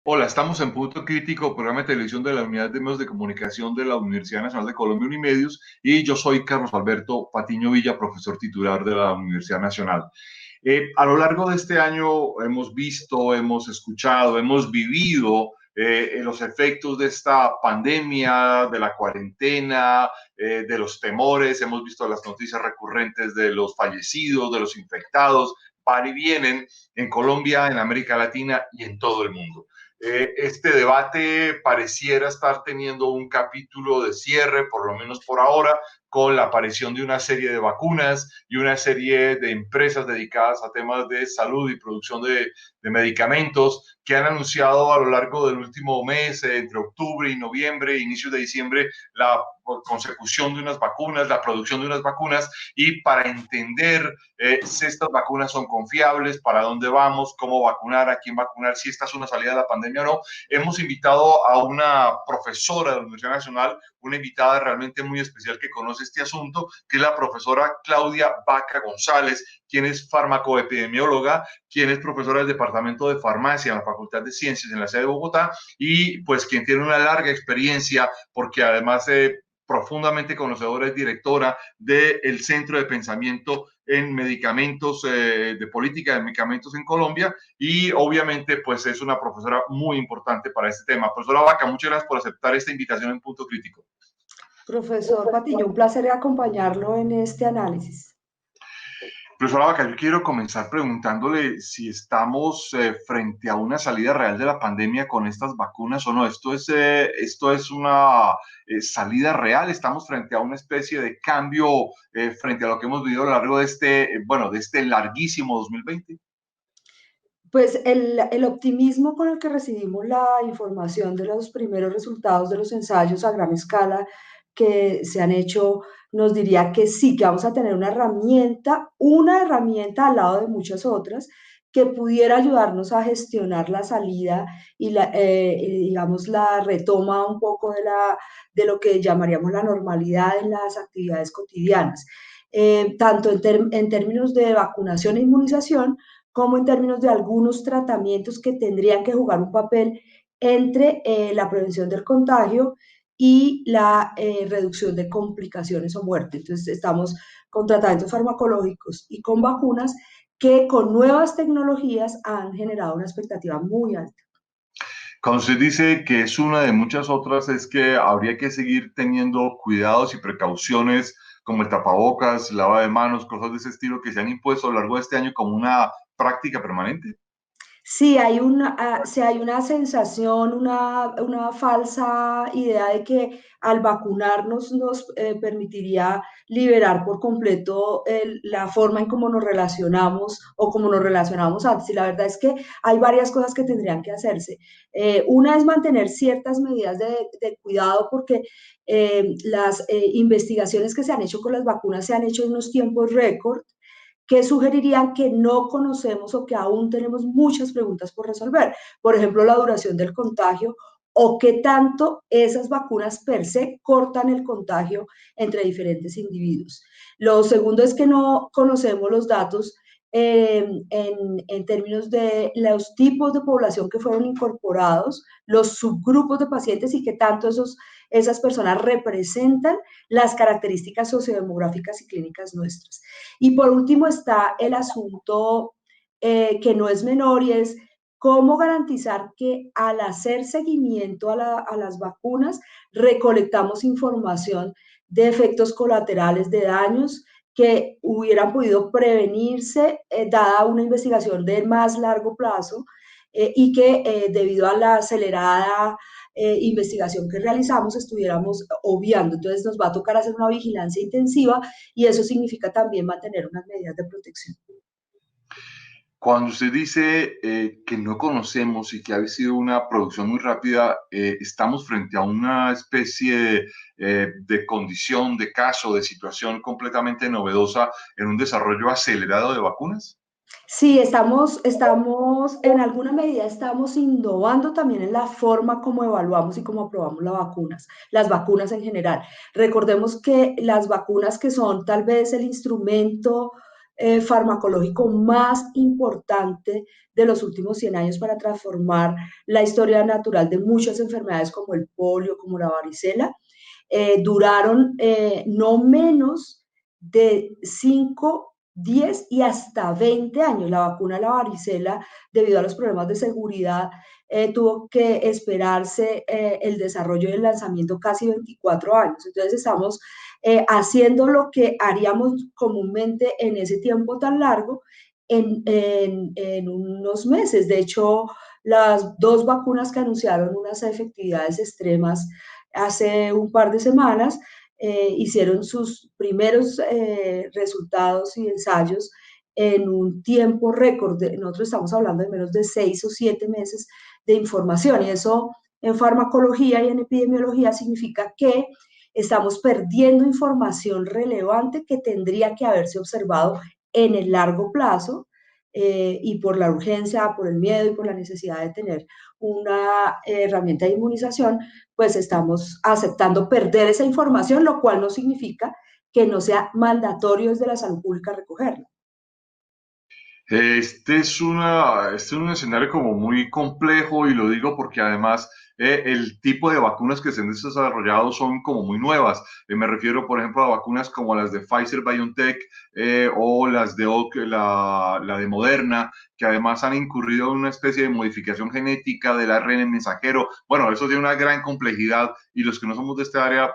Hola, estamos en Punto Crítico, programa de televisión de la Unidad de Medios de Comunicación de la Universidad Nacional de Colombia, Unimedios, y yo soy Carlos Alberto Patiño Villa, profesor titular de la Universidad Nacional. A lo largo de este año hemos visto, hemos escuchado, hemos vivido los efectos de esta pandemia, de la cuarentena, de los temores, hemos visto las noticias recurrentes de los fallecidos, de los infectados, van y vienen en Colombia, en América Latina y en todo el mundo. Este debate pareciera estar teniendo un capítulo de cierre, por lo menos por ahora, con la aparición de una serie de vacunas y una serie de empresas dedicadas a temas de salud y producción de medicamentos que han anunciado a lo largo del último mes, entre octubre y noviembre, inicios de diciembre, la consecución de unas vacunas, la producción de unas vacunas, y para entender si estas vacunas son confiables, para dónde vamos, cómo vacunar, a quién vacunar, si esta es una salida de la pandemia o no, hemos invitado a una profesora de la Universidad Nacional, una invitada realmente muy especial que conoce este asunto, que es la profesora Claudia Vaca González, quien es farmacoepidemióloga, quien es profesora del Departamento de Farmacia en la Facultad de Ciencias en la sede de Bogotá, y pues quien tiene una larga experiencia, porque además profundamente conocedora, es directora del Centro de Pensamiento en Medicamentos, de Política de Medicamentos en Colombia, y obviamente pues es una profesora muy importante para este tema. Profesora Vaca, muchas gracias por aceptar esta invitación en Punto Crítico. Profesor Patiño, un placer acompañarlo en este análisis. Profesora Vaca, yo quiero comenzar preguntándole si estamos frente a una salida real de la pandemia con estas vacunas o no. Esto es una salida real. Estamos frente a una especie de cambio frente a lo que hemos vivido a lo largo de de este larguísimo 2020. Pues el optimismo con el que recibimos la información de los primeros resultados de los ensayos a gran escala que se han hecho nos diría que sí, que vamos a tener una herramienta al lado de muchas otras que pudiera ayudarnos a gestionar la salida digamos, la retoma un poco de lo que llamaríamos la normalidad en las actividades cotidianas, tanto en términos de vacunación e inmunización, como en términos de algunos tratamientos que tendrían que jugar un papel entre la prevención del contagio y la reducción de complicaciones o muerte. Entonces, estamos con tratamientos farmacológicos y con vacunas que con nuevas tecnologías han generado una expectativa muy alta. Cuando usted dice que es una de muchas otras, es que habría que seguir teniendo cuidados y precauciones como el tapabocas, lava de manos, cosas de ese estilo que se han impuesto a lo largo de este año como una práctica permanente. Sí hay una sensación, una falsa idea de que al vacunarnos nos permitiría liberar por completo la forma en cómo nos relacionamos o cómo nos relacionamos antes. Y la verdad es que hay varias cosas que tendrían que hacerse. Una es mantener ciertas medidas de cuidado porque las investigaciones que se han hecho con las vacunas se han hecho en unos tiempos récord que sugerirían que no conocemos o que aún tenemos muchas preguntas por resolver. Por ejemplo, la duración del contagio o qué tanto esas vacunas per se cortan el contagio entre diferentes individuos. Lo segundo es que no conocemos los datos en términos de los tipos de población que fueron incorporados, los subgrupos de pacientes y qué tanto esas personas representan las características sociodemográficas y clínicas nuestras. Y por último está el asunto que no es menor y es cómo garantizar que al hacer seguimiento a las vacunas recolectamos información de efectos colaterales, de daños que hubieran podido prevenirse dada una investigación de más largo plazo y que debido a la acelerada investigación que realizamos estuviéramos obviando. Entonces nos va a tocar hacer una vigilancia intensiva y eso significa también mantener unas medidas de protección. Cuando usted dice que no conocemos y que ha sido una producción muy rápida, estamos frente a una especie de condición, de caso, de situación completamente novedosa en un desarrollo acelerado de vacunas. Sí, en alguna medida estamos innovando también en la forma como evaluamos y cómo aprobamos las vacunas en general. Recordemos que las vacunas que son tal vez el instrumento farmacológico más importante de los últimos 100 años para transformar la historia natural de muchas enfermedades como el polio, como la varicela. Duraron no menos de 5, 10 y hasta 20 años. La vacuna de la varicela, debido a los problemas de seguridad, tuvo que esperarse el desarrollo y el lanzamiento casi 24 años. Entonces estamos haciendo lo que haríamos comúnmente en ese tiempo tan largo en unos meses. De hecho, las dos vacunas que anunciaron unas efectividades extremas hace un par de semanas, hicieron sus primeros resultados y ensayos en un tiempo récord. Nosotros estamos hablando de menos de 6 o 7 meses de información, y eso en farmacología y en epidemiología significa que estamos perdiendo información relevante que tendría que haberse observado en el largo plazo, y por la urgencia, por el miedo y por la necesidad de tener una herramienta de inmunización, pues estamos aceptando perder esa información, lo cual no significa que no sea mandatorio desde la salud pública recogerla. Este es un escenario como muy complejo y lo digo porque además el tipo de vacunas que se han desarrollado son como muy nuevas. Me refiero, por ejemplo, a vacunas como las de Pfizer BioNTech o las de la de Moderna, que además han incurrido en una especie de modificación genética del ARN mensajero. Bueno, eso tiene una gran complejidad y los que no somos de esta área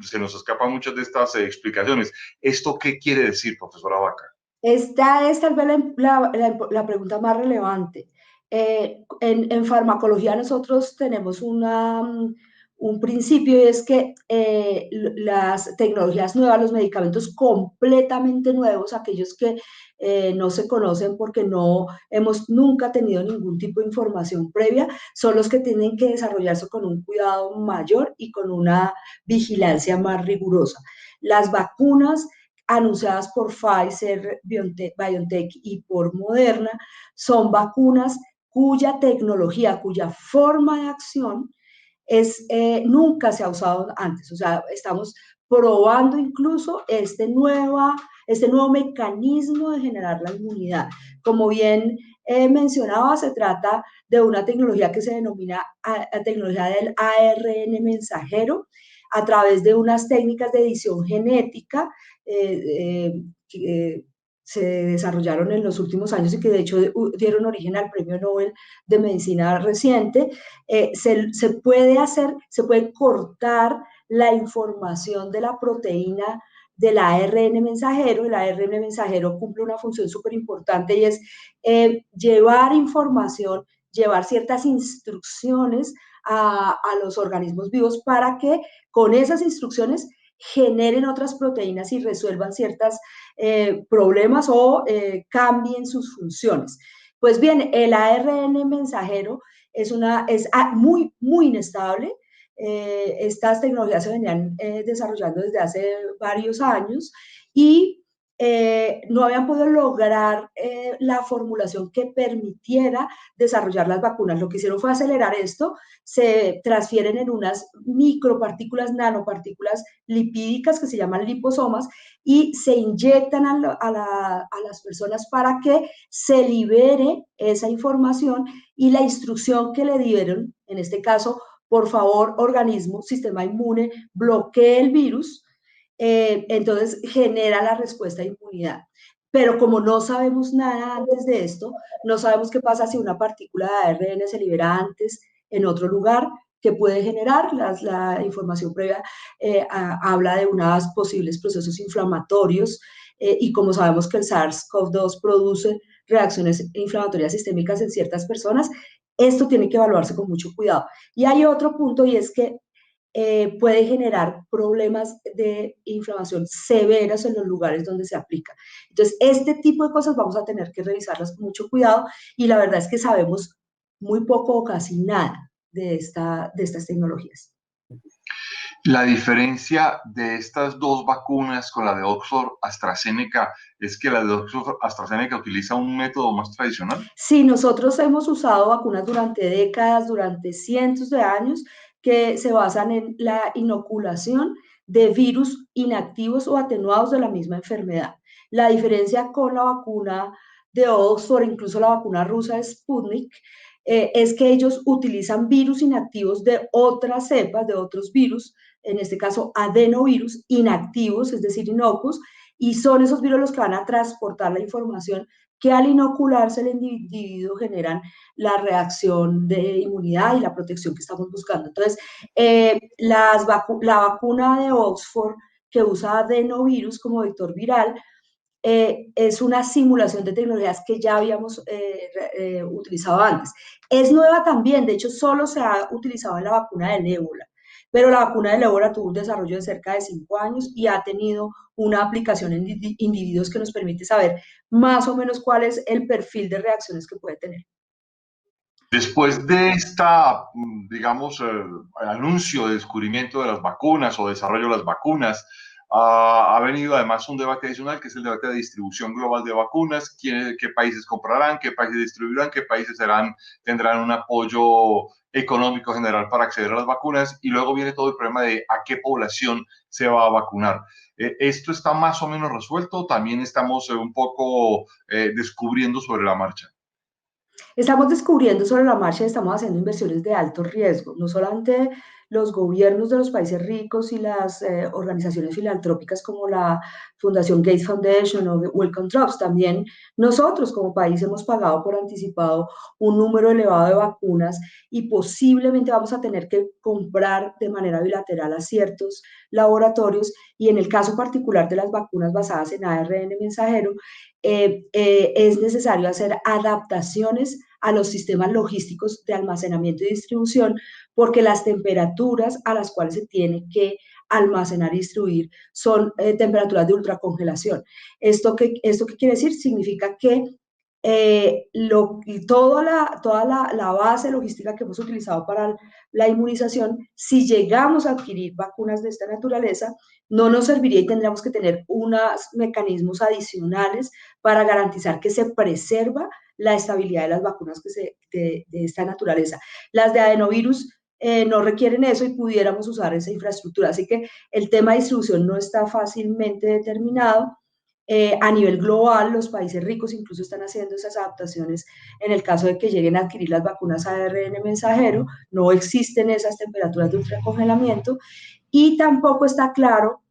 se nos escapan muchas de estas explicaciones. ¿Esto qué quiere decir, profesora Vaca? Esta es tal vez la pregunta más relevante. En farmacología nosotros tenemos un principio, y es que las tecnologías nuevas, los medicamentos completamente nuevos, aquellos que no se conocen porque no hemos nunca tenido ningún tipo de información previa, son los que tienen que desarrollarse con un cuidado mayor y con una vigilancia más rigurosa. Las vacunas anunciadas por Pfizer, BioNTech y por Moderna, son vacunas cuya tecnología, cuya forma de acción nunca se ha usado antes. O sea, estamos probando incluso este nuevo mecanismo de generar la inmunidad. Como bien mencionaba, se trata de una tecnología que se denomina tecnología del ARN mensajero, a través de unas técnicas de edición genética que se desarrollaron en los últimos años y que de hecho dieron origen al Premio Nobel de Medicina reciente. Se puede cortar la información de la proteína del ARN mensajero. El ARN mensajero cumple una función súper importante, y es llevar información, llevar ciertas instrucciones a los organismos vivos para que con esas instrucciones generen otras proteínas y resuelvan ciertos problemas o cambien sus funciones. Pues bien, el ARN mensajero es muy, muy inestable. Estas tecnologías se venían desarrollando desde hace varios años, y no habían podido lograr la formulación que permitiera desarrollar las vacunas. Lo que hicieron fue acelerar esto. Se transfieren en unas micropartículas, nanopartículas lipídicas que se llaman liposomas, y se inyectan a las personas para que se libere esa información y la instrucción que le dieron, en este caso, por favor, organismo, sistema inmune, bloquee el virus. Entonces genera la respuesta de inmunidad. Pero como no sabemos nada antes de esto, no sabemos qué pasa si una partícula de ARN se libera antes en otro lugar, que puede generar. La información previa habla de unos posibles procesos inflamatorios, y como sabemos que el SARS-CoV-2 produce reacciones inflamatorias sistémicas en ciertas personas, esto tiene que evaluarse con mucho cuidado. Y hay otro punto, y es que puede generar problemas de inflamación severas en los lugares donde se aplica. Entonces, este tipo de cosas vamos a tener que revisarlas con mucho cuidado, y la verdad es que sabemos muy poco o casi nada de estas tecnologías. La diferencia de estas dos vacunas con la de Oxford AstraZeneca es que la de Oxford AstraZeneca utiliza un método más tradicional. Sí, nosotros hemos usado vacunas durante décadas, durante cientos de años, que se basan en la inoculación de virus inactivos o atenuados de la misma enfermedad. La diferencia con la vacuna de Oxford, incluso la vacuna rusa Sputnik, es que ellos utilizan virus inactivos de otras cepas, de otros virus, en este caso adenovirus inactivos, es decir, inocuos, y son esos virus los que van a transportar la información que al inocularse el individuo generan la reacción de inmunidad y la protección que estamos buscando. Entonces, la vacuna de Oxford que usa adenovirus como vector viral es una simulación de tecnologías que ya habíamos utilizado antes. Es nueva también, de hecho solo se ha utilizado en la vacuna del ébola, pero la vacuna del ébola tuvo un desarrollo de cerca de 5 años y ha tenido una aplicación en individuos que nos permite saber más o menos cuál es el perfil de reacciones que puede tener. Después de esta, digamos, anuncio de descubrimiento de las vacunas o desarrollo de las vacunas, ha venido además un debate adicional que es el debate de distribución global de vacunas, qué países comprarán, qué países distribuirán, qué países tendrán un apoyo económico general para acceder a las vacunas, y luego viene todo el problema de a qué población se va a vacunar. ¿Esto está más o menos resuelto? También estamos un poco descubriendo sobre la marcha. Estamos descubriendo sobre la marcha y estamos haciendo inversiones de alto riesgo. No solamente los gobiernos de los países ricos y las organizaciones filantrópicas como la Fundación Gates Foundation o Wellcome Trust, también nosotros como país hemos pagado por anticipado un número elevado de vacunas y posiblemente vamos a tener que comprar de manera bilateral a ciertos laboratorios, y en el caso particular de las vacunas basadas en ARN mensajero, es necesario hacer adaptaciones a los sistemas logísticos de almacenamiento y distribución, porque las temperaturas a las cuales se tiene que almacenar y distribuir son temperaturas de ultracongelación. ¿Esto qué quiere decir? Significa que toda la base logística que hemos utilizado para la inmunización, si llegamos a adquirir vacunas de esta naturaleza, no nos serviría y tendríamos que tener unos mecanismos adicionales para garantizar que se preserva la estabilidad de las vacunas de esta naturaleza. Las de adenovirus no requieren eso y pudiéramos usar esa infraestructura. Así que el tema de distribución no está fácilmente determinado. A nivel global, los países ricos incluso están haciendo esas adaptaciones en el caso de que lleguen a adquirir las vacunas ARN mensajero. No existen esas temperaturas de ultracongelamiento y tampoco está claro,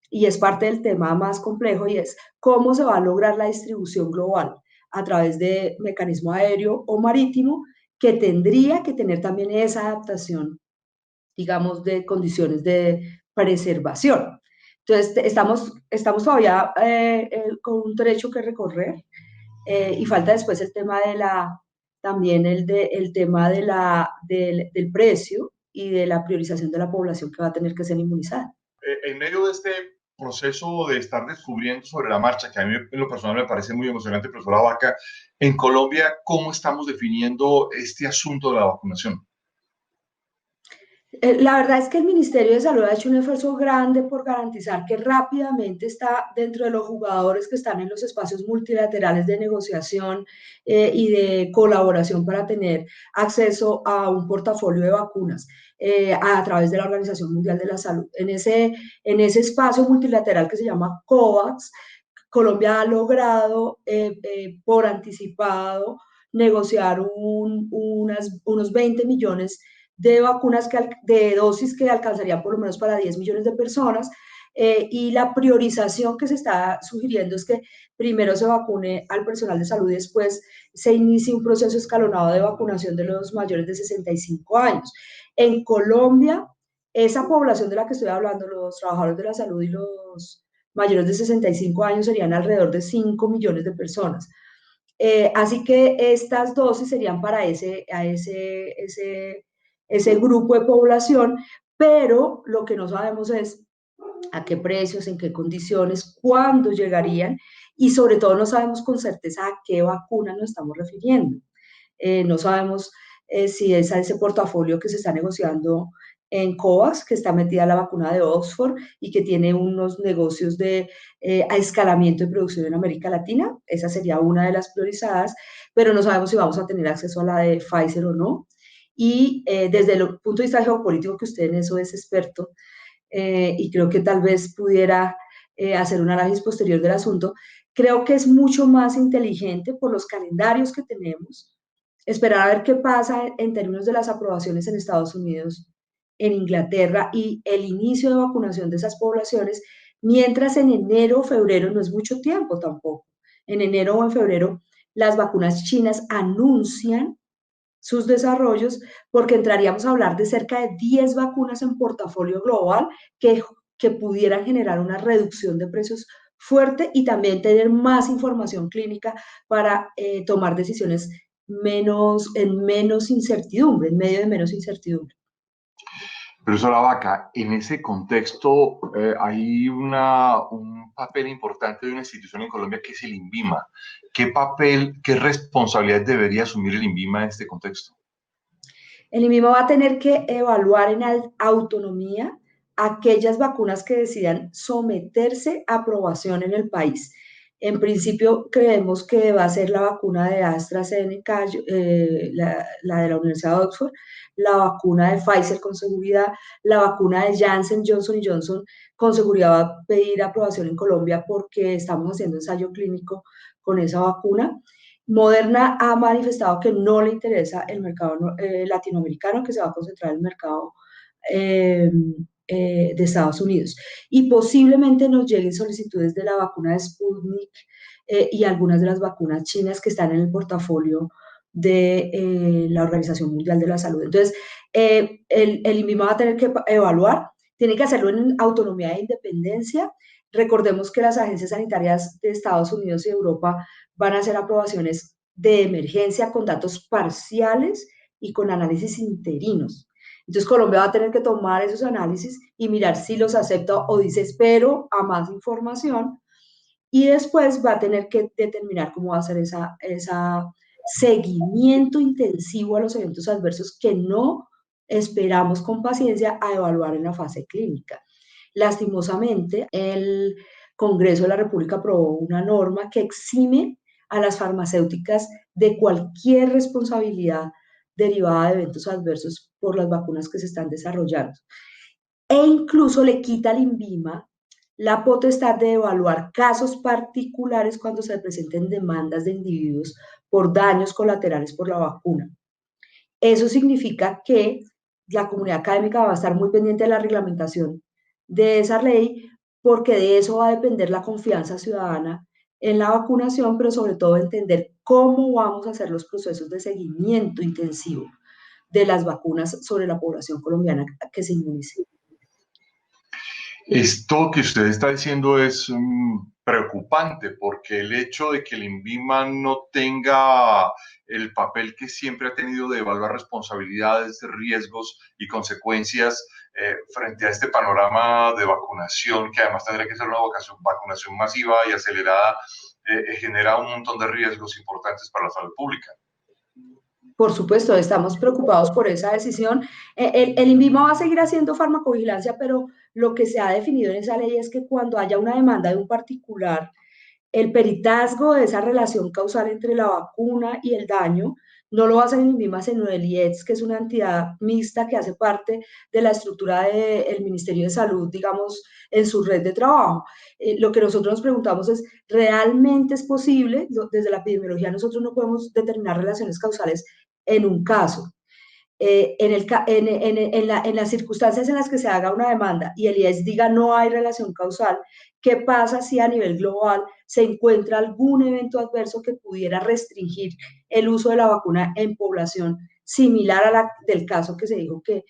y es parte del tema más complejo, y es cómo se va a lograr la distribución global a través de mecanismo aéreo o marítimo, que tendría que tener también esa adaptación, digamos, de condiciones de preservación. Entonces, estamos todavía con un trecho que recorrer, y falta después el tema también el tema del precio y de la priorización de la población que va a tener que ser inmunizada. En medio de este proceso de estar descubriendo sobre la marcha, que a mí en lo personal me parece muy emocionante, profesora Vaca, en Colombia, ¿cómo estamos definiendo este asunto de la vacunación? La verdad es que el Ministerio de Salud ha hecho un esfuerzo grande por garantizar que rápidamente está dentro de los jugadores que están en los espacios multilaterales de negociación y de colaboración para tener acceso a un portafolio de vacunas a través de la Organización Mundial de la Salud. En ese espacio multilateral que se llama COVAX, Colombia ha logrado por anticipado negociar unos 20 millones de vacunas, de dosis que alcanzarían por lo menos para 10 millones de personas. Y la priorización que se está sugiriendo es que primero se vacune al personal de salud y después se inicie un proceso escalonado de vacunación de los mayores de 65 años. En Colombia, esa población de la que estoy hablando, los trabajadores de la salud y los mayores de 65 años, serían alrededor de 5 millones de personas. Así que estas dosis serían para ese grupo de población, pero lo que no sabemos es a qué precios, en qué condiciones, cuándo llegarían, y sobre todo no sabemos con certeza a qué vacuna nos estamos refiriendo. No sabemos si es a ese portafolio que se está negociando en COVAX, que está metida la vacuna de Oxford y que tiene unos negocios de escalamiento de producción en América Latina. Esa sería una de las priorizadas, pero no sabemos si vamos a tener acceso a la de Pfizer o no. Y desde el punto de vista geopolítico, que usted en eso es experto, y creo que tal vez pudiera hacer un análisis posterior del asunto, Creo que es mucho más inteligente por los calendarios que tenemos, esperar a ver qué pasa en términos de las aprobaciones en Estados Unidos, en Inglaterra y el inicio de vacunación de esas poblaciones, mientras en enero o febrero, no es mucho tiempo tampoco, en enero o en febrero las vacunas chinas anuncian sus desarrollos, porque entraríamos a hablar de cerca de 10 vacunas en portafolio global que pudieran generar una reducción de precios fuerte y también tener más información clínica para tomar decisiones en menos incertidumbre, en medio de menos incertidumbre. Profesora Vaca, en ese contexto hay un papel importante de una institución en Colombia que es el INVIMA. ¿Qué papel, qué responsabilidad debería asumir el INVIMA en este contexto? El INVIMA va a tener que evaluar en autonomía aquellas vacunas que decidan someterse a aprobación en el país. En principio, creemos que va a ser la vacuna de AstraZeneca, la de la Universidad de Oxford, la vacuna de Pfizer con seguridad, la vacuna de Janssen, Johnson con seguridad va a pedir aprobación en Colombia porque estamos haciendo ensayo clínico con esa vacuna. Moderna ha manifestado que no le interesa el mercado latinoamericano, que se va a concentrar en el mercado eh, de Estados Unidos. Y posiblemente nos lleguen solicitudes de la vacuna de Sputnik y algunas de las vacunas chinas que están en el portafolio de la Organización Mundial de la Salud. Entonces, el INVIMA va a tener que evaluar, tiene que hacerlo en autonomía e independencia. Recordemos que las agencias sanitarias de Estados Unidos y Europa van a hacer aprobaciones de emergencia con datos parciales y con análisis interinos. Entonces Colombia va a tener que tomar esos análisis y mirar si los acepta o dice espero a más información y después va a tener que determinar cómo va a ser esa seguimiento intensivo a los eventos adversos que no esperamos con paciencia a evaluar en la fase clínica. Lastimosamente, el Congreso de la República aprobó una norma que exime a las farmacéuticas de cualquier responsabilidad derivada de eventos adversos por las vacunas que se están desarrollando. E incluso le quita al INVIMA la potestad de evaluar casos particulares cuando se presenten demandas de individuos por daños colaterales por la vacuna. Eso significa que la comunidad académica va a estar muy pendiente de la reglamentación de esa ley, porque de eso va a depender la confianza ciudadana en la vacunación, pero sobre todo entender cómo vamos a hacer los procesos de seguimiento intensivo de las vacunas sobre la población colombiana que se inmunice. Esto que usted está diciendo es preocupante porque el hecho de que el INVIMA no tenga el papel que siempre ha tenido de evaluar responsabilidades, riesgos y consecuencias frente a este panorama de vacunación, que además tendría que ser una vacunación masiva y acelerada, genera un montón de riesgos importantes para la salud pública. Por supuesto, estamos preocupados por esa decisión. El INVIMA va a seguir haciendo farmacovigilancia, pero lo que se ha definido en esa ley es que cuando haya una demanda de un particular, el peritazgo de esa relación causal entre la vacuna y el daño no lo va a hacer el INVIMA, sino el IETS, que es una entidad mixta que hace parte de la estructura del Ministerio de Salud, digamos, en su red de trabajo. Lo que nosotros nos preguntamos es, ¿realmente es posible? Desde la epidemiología nosotros no podemos determinar relaciones causales en un caso. En las circunstancias en las que se haga una demanda y el IES diga no hay relación causal, ¿qué pasa si a nivel global se encuentra algún evento adverso que pudiera restringir el uso de la vacuna en población similar a la del caso que se dijo que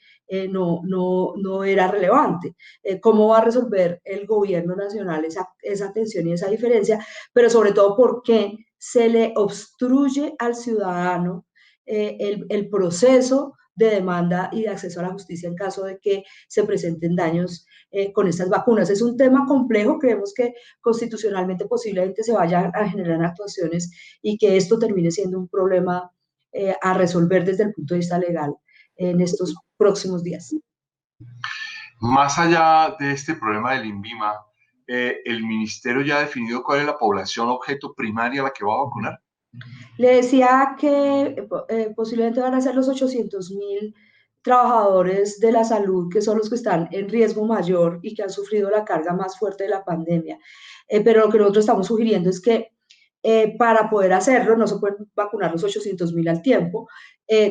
no era relevante? ¿Cómo va a resolver el gobierno nacional esa tensión y esa diferencia? Pero sobre todo, ¿por qué se le obstruye al ciudadano el proceso de demanda y de acceso a la justicia en caso de que se presenten daños con estas vacunas? Es un tema complejo, creemos que constitucionalmente posiblemente se vayan a generar actuaciones y que esto termine siendo un problema a resolver desde el punto de vista legal en estos próximos días. Más allá de este problema del INVIMA, ¿el ministerio ya ha definido cuál es la población objeto primaria a la que va a vacunar? Le decía que posiblemente van a ser los 800.000 trabajadores de la salud que son los que están en riesgo mayor y que han sufrido la carga más fuerte de la pandemia. Pero lo que nosotros estamos sugiriendo es que para poder hacerlo, no se pueden vacunar los 800.000 al tiempo,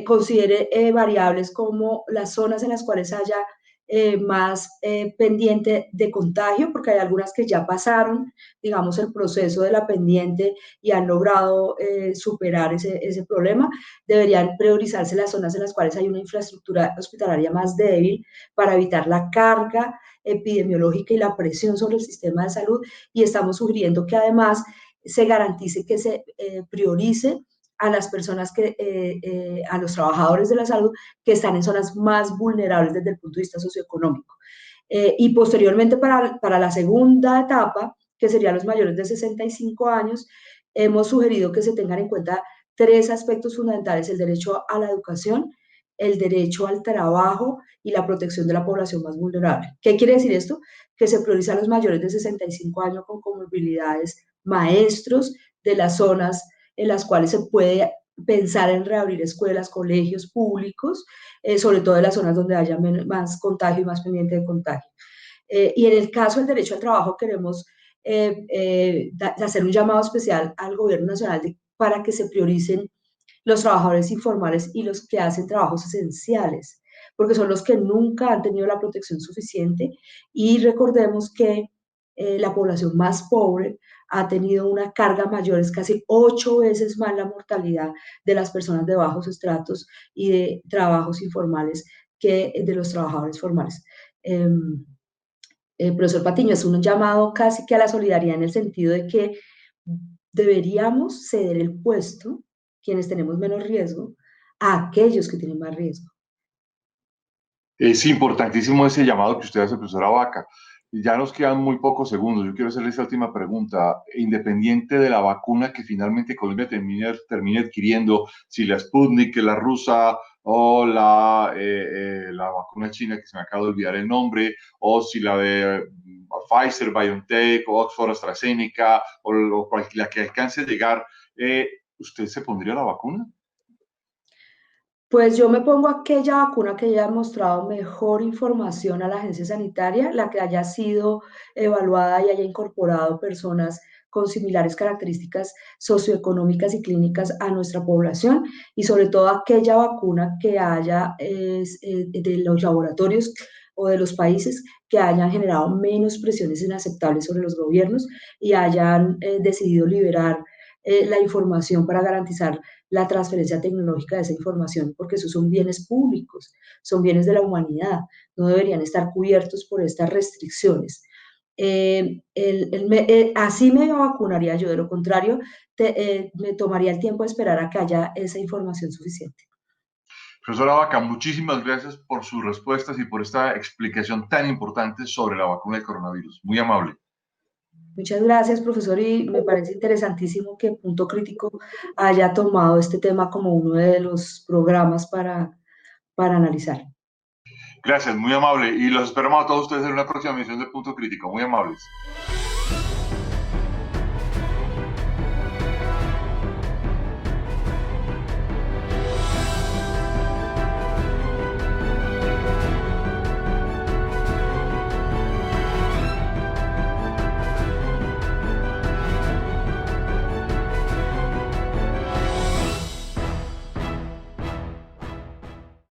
considere variables como las zonas en las cuales haya más pendiente de contagio, porque hay algunas que ya pasaron, digamos, el proceso de la pendiente y han logrado superar ese problema. Deberían priorizarse las zonas en las cuales hay una infraestructura hospitalaria más débil para evitar la carga epidemiológica y la presión sobre el sistema de salud. Y estamos sugiriendo que además se garantice que se priorice a las personas a los trabajadores de la salud que están en zonas más vulnerables desde el punto de vista socioeconómico. Y posteriormente para la segunda etapa, que serían los mayores de 65 años, hemos sugerido que se tengan en cuenta tres aspectos fundamentales: el derecho a la educación, el derecho al trabajo y la protección de la población más vulnerable. ¿Qué quiere decir esto? Que se prioriza a los mayores de 65 años con comorbilidades, maestros de las zonas en las cuales se puede pensar en reabrir escuelas, colegios públicos, sobre todo en las zonas donde haya más contagio y más pendiente de contagio. Y en el caso del derecho al trabajo queremos hacer un llamado especial al gobierno nacional para que se prioricen los trabajadores informales y los que hacen trabajos esenciales, porque son los que nunca han tenido la protección suficiente. Y recordemos que la población más pobre ha tenido una carga mayor, es casi 8 veces más la mortalidad de las personas de bajos estratos y de trabajos informales que de los trabajadores formales. Profesor Patiño, es un llamado casi que a la solidaridad en el sentido de que deberíamos ceder el puesto, quienes tenemos menos riesgo, a aquellos que tienen más riesgo. Es importantísimo ese llamado que usted hace, profesora Vaca. Ya nos quedan muy pocos segundos. Yo quiero hacerle esta última pregunta. Independiente de la vacuna que finalmente Colombia termine adquiriendo, si la Sputnik, la rusa, o la vacuna china, que se me acaba de olvidar el nombre, o si la de Pfizer, BioNTech, o Oxford, AstraZeneca, o la que alcance a llegar, ¿usted se pondría la vacuna? Pues yo me pongo aquella vacuna que haya mostrado mejor información a la agencia sanitaria, la que haya sido evaluada y haya incorporado personas con similares características socioeconómicas y clínicas a nuestra población, y sobre todo aquella vacuna que haya de los laboratorios o de los países que hayan generado menos presiones inaceptables sobre los gobiernos y hayan decidido liberar la información para garantizar la transferencia tecnológica de esa información, porque esos son bienes públicos, son bienes de la humanidad, no deberían estar cubiertos por estas restricciones. Así me vacunaría yo, de lo contrario, me tomaría el tiempo de esperar a que haya esa información suficiente. Profesora Vaca, muchísimas gracias por sus respuestas y por esta explicación tan importante sobre la vacuna del coronavirus. Muy amable. Muchas gracias, profesor, y me parece interesantísimo que Punto Crítico haya tomado este tema como uno de los programas para analizar. Gracias, muy amable. Y los esperamos a todos ustedes en una próxima emisión de Punto Crítico. Muy amables.